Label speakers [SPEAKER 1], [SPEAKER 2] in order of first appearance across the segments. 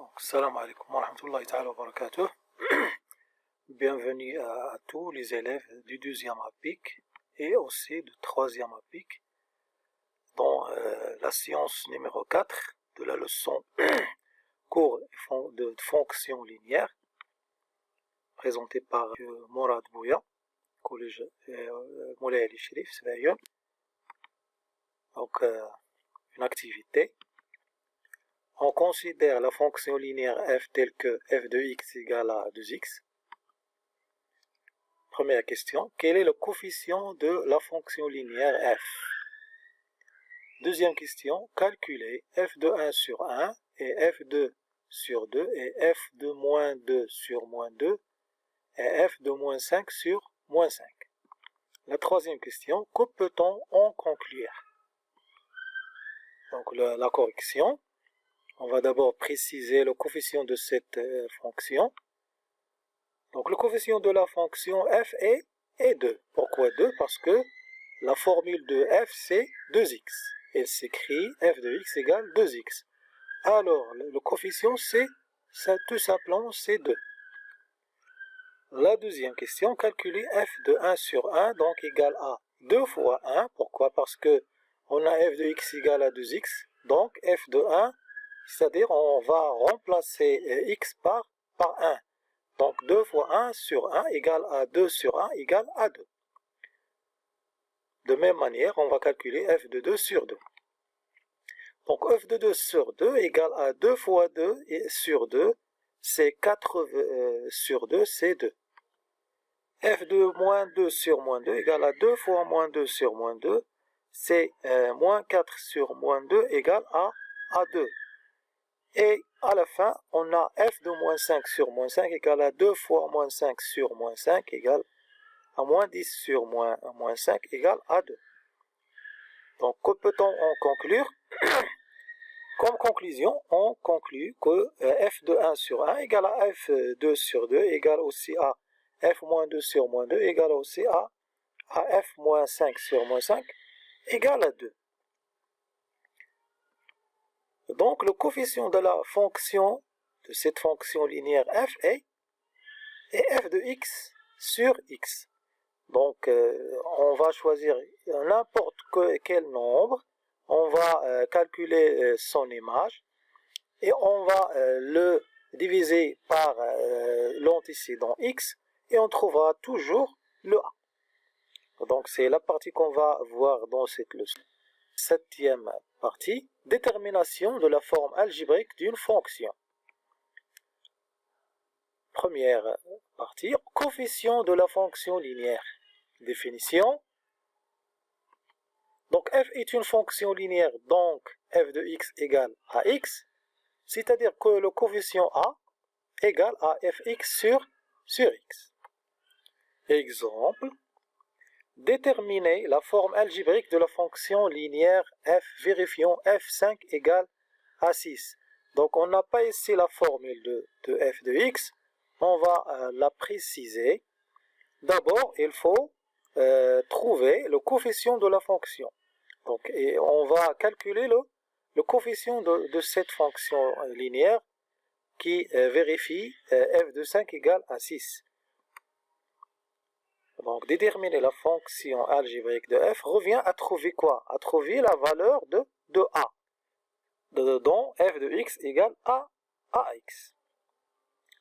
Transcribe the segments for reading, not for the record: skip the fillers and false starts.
[SPEAKER 1] Donc, salam alaikum wa rahmatullahi ta'ala wa barakatuh. Bienvenue à tous les élèves du deuxième APIC et aussi du troisième APIC dans la séance numéro 4 de la leçon cours de fonctions linéaires présentée par Mourad Bouya, collège Moulay Ali Sherif, Sbayoun. Donc, une activité. On considère la fonction linéaire f telle que f de x égale à 2x. Première question, quel est le coefficient de la fonction linéaire f? Deuxième question, calculer f de 1 sur 1 et f de sur 2 et f de moins 2 sur moins 2 et f de moins 5 sur moins 5. La troisième question, que peut-on en conclure? Donc la correction. On va d'abord préciser le coefficient de cette fonction. Donc le coefficient de la fonction f est 2. Pourquoi 2? Parce que la formule de f c'est 2x. Elle s'écrit f de x égale 2x. Alors le coefficient c'est tout simplement c'est 2. La deuxième question, calculer f de 1 sur 1 donc égale à 2 fois 1. Pourquoi? Parce que on a f de x égale à 2x. Donc f de 1, c'est-à-dire on va remplacer x par 1. Donc 2 fois 1 sur 1 égale à 2 sur 1 égale à 2. De même manière, on va calculer f de 2 sur 2. Donc f de 2 sur 2 égale à 2 fois 2 sur 2, c'est 4 sur 2, c'est 2. f de moins 2 sur moins 2 égale à 2 fois moins 2 sur moins 2, c'est moins 4 sur moins 2 égale à 2. Et à la fin, on a f de moins 5 sur moins 5 égale à 2 fois moins 5 sur moins 5 égale à moins 10 sur moins 5 égale à 2. Donc, que peut-on en conclure? Comme conclusion, on conclut que f de 1 sur 1 égale à f 2 sur 2 égale aussi à f moins 2 sur moins 2 égale aussi à f moins 5 sur moins 5 égale à 2. Donc, le coefficient de la fonction, de cette fonction linéaire f est f de x sur x. Donc, on va choisir n'importe quel nombre, on va calculer son image, et on va le diviser par l'antécédent x, et on trouvera toujours le a. Donc, c'est la partie qu'on va voir dans cette leçon. Septième partie, détermination de la forme algébrique d'une fonction. Première partie, coefficient de la fonction linéaire. Définition. Donc f est une fonction linéaire, donc f de x égale à x, c'est-à-dire que le coefficient a égale à fx sur x. Exemple. Déterminer la forme algébrique de la fonction linéaire f, vérifiant f5 égale à 6. Donc on n'a pas ici la formule de f de x, on va la préciser. D'abord, il faut trouver le coefficient de la fonction. Donc, et on va calculer le coefficient de cette fonction linéaire qui vérifie f de 5 égale à 6. Donc, déterminer la fonction algébrique de f revient à trouver quoi? À trouver la valeur de a, dont f de x égale à x.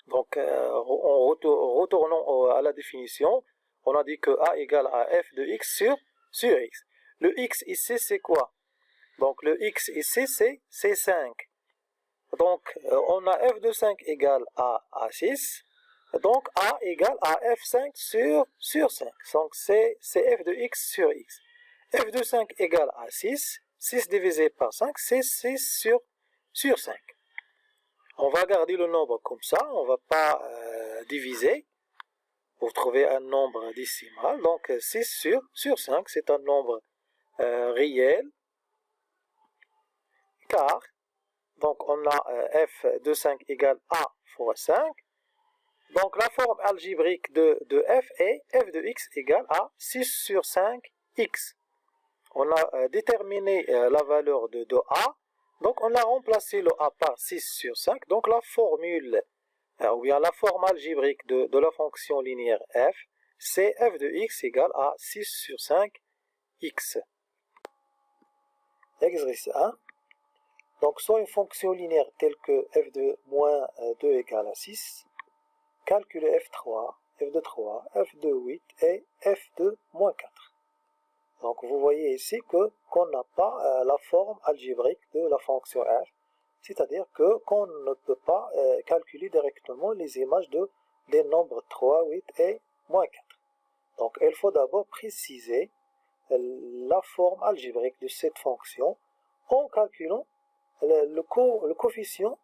[SPEAKER 1] Donc, en retournant à la définition, on a dit que a égale à f de x sur x. Le x ici, c'est quoi? Donc, le x ici, c'est 5. Donc, on a f de 5 égale à 6. Donc, a égale à f5 sur 5. Donc, c'est f de x sur x. f de 5 égale à 6. 6 divisé par 5, c'est 6 sur 5. On va garder le nombre comme ça. On ne va pas diviser pour trouver un nombre décimal. Donc, 6 sur 5, c'est un nombre réel. Car, donc, on a f de 5 égale a fois 5. Donc, la forme algébrique de f est f de x égale à 6 sur 5 x. On a déterminé la valeur de a. Donc on a remplacé le a par 6 sur 5. Donc la formule, ou bien la forme algébrique de la fonction linéaire f, c'est f de x égale à 6 sur 5 x. Exercice 1. Donc soit une fonction linéaire telle que f de moins 2 égale à 6, calculez f3, f de 3, f de 8 et f de moins 4. Donc vous voyez ici qu'on n'a pas la forme algébrique de la fonction f, c'est-à-dire qu'on ne peut pas calculer directement les images des nombres 3, 8 et moins 4. Donc il faut d'abord préciser la forme algébrique de cette fonction en calculant le coefficient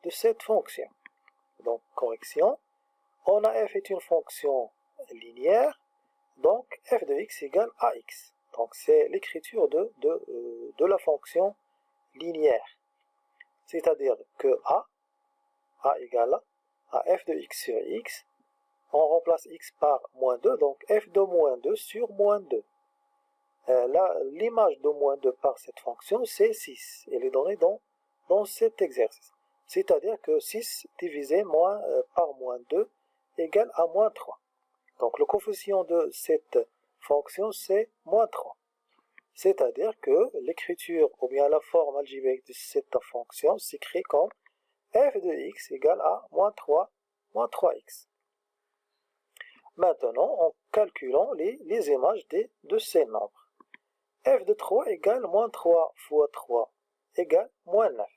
[SPEAKER 1] de cette fonction. Donc correction, on a f est une fonction linéaire, donc f de x égale ax. Donc c'est l'écriture de la fonction linéaire. C'est-à-dire que a égale à f de x sur x, on remplace x par moins 2, donc f de moins 2 sur moins 2. L'image de moins 2 par cette fonction, c'est 6. Elle est donnée dans cet exercice. C'est-à-dire que 6 divisé par moins 2 égale à moins 3. Donc le coefficient de cette fonction, c'est moins 3. C'est-à-dire que l'écriture, ou bien la forme algébrique de cette fonction s'écrit comme f de x égale à moins 3x. Maintenant, en calculant les images de ces nombres. F de 3 égale moins 3 fois 3 égale moins 9.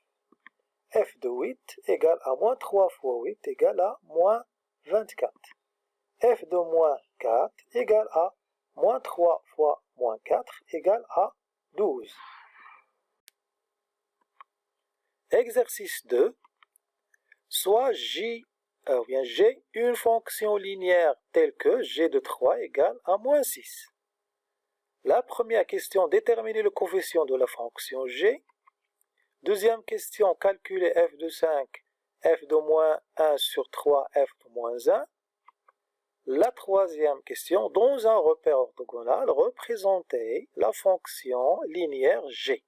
[SPEAKER 1] F de 8 égale à moins 3 fois 8 égale à moins 24. F de moins 4 égale à moins 3 fois moins 4 égale à 12. Exercice 2. Soit j'ai une fonction linéaire telle que g de 3 égale à moins 6. La première question, déterminer le coefficient de la fonction g. Deuxième question, calculer f de 5, f de moins 1 sur 3, f de moins 1. La troisième question, dans un repère orthogonal, représenter la fonction linéaire g.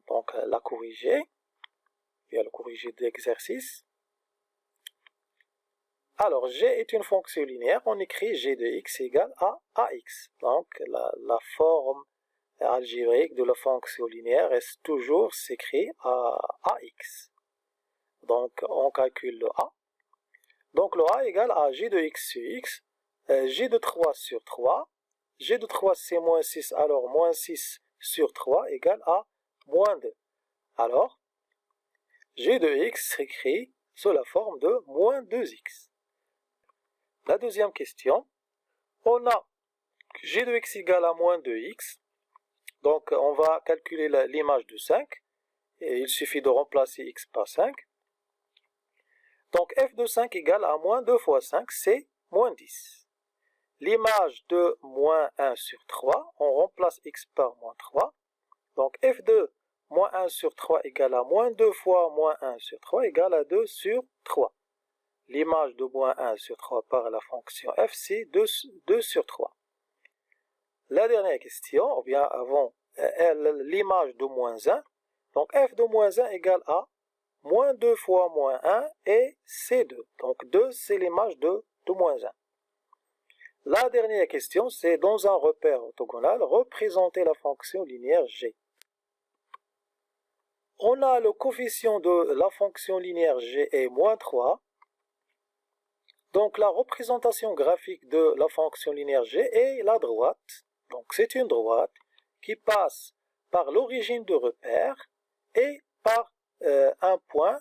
[SPEAKER 1] Donc la corriger, via le corriger d'exercice. Alors, g est une fonction linéaire, on écrit g de x égale à ax. Donc, la forme algébrique de la fonction linéaire reste toujours s'écrit à ax. Donc, on calcule le a. Donc, le a égale à g de x sur x, g de 3 sur 3. G de 3, c'est moins 6, alors moins 6 sur 3 égale à moins 2. Alors, g de x s'écrit sous la forme de moins 2x. La deuxième question, on a g de x égale à moins 2x, donc on va calculer l'image de 5, et il suffit de remplacer x par 5. Donc f de 5 égale à moins 2 fois 5, c'est moins 10. L'image de moins 1 sur 3, on remplace x par moins 3. Donc f de moins 1 sur 3 égale à moins 2 fois moins 1 sur 3 égale à 2 sur 3. L'image de moins 1 sur 3 par la fonction f, c'est 2 sur 3. La dernière question, ou bien avant, l'image de moins 1. Donc f de moins 1 égale à moins 2 fois moins 1 et c'est 2. Donc 2, c'est l'image de moins 1. La dernière question, c'est dans un repère orthogonal, représenter la fonction linéaire g. On a le coefficient de la fonction linéaire g est moins 3. Donc la représentation graphique de la fonction linéaire g est la droite. Donc c'est une droite qui passe par l'origine de repère et par un point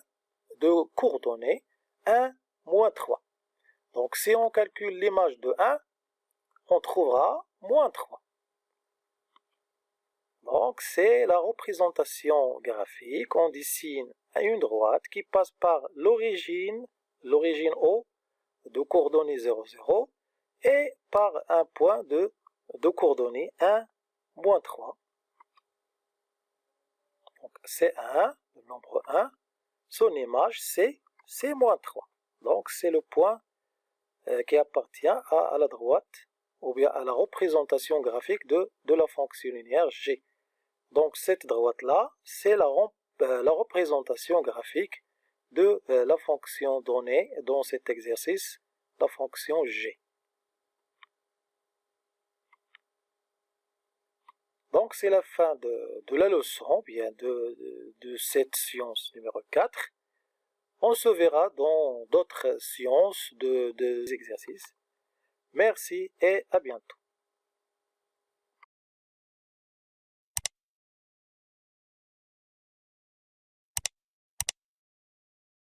[SPEAKER 1] de coordonnées 1, moins 3. Donc si on calcule l'image de 1, on trouvera moins 3. Donc c'est la représentation graphique. On dessine une droite qui passe par l'origine O, de coordonnées 0, 0, et par un point de coordonnées 1, moins 3. Donc c'est 1, le nombre 1, son image c'est moins 3. Donc c'est le point qui appartient à la droite, ou bien à la représentation graphique de la fonction linéaire g. Donc cette droite-là, c'est la représentation graphique de la fonction donnée dans cet exercice, la fonction g. Donc c'est la fin de la leçon, bien de cette science numéro 4. On se verra dans d'autres sciences des exercices. Merci et à bientôt.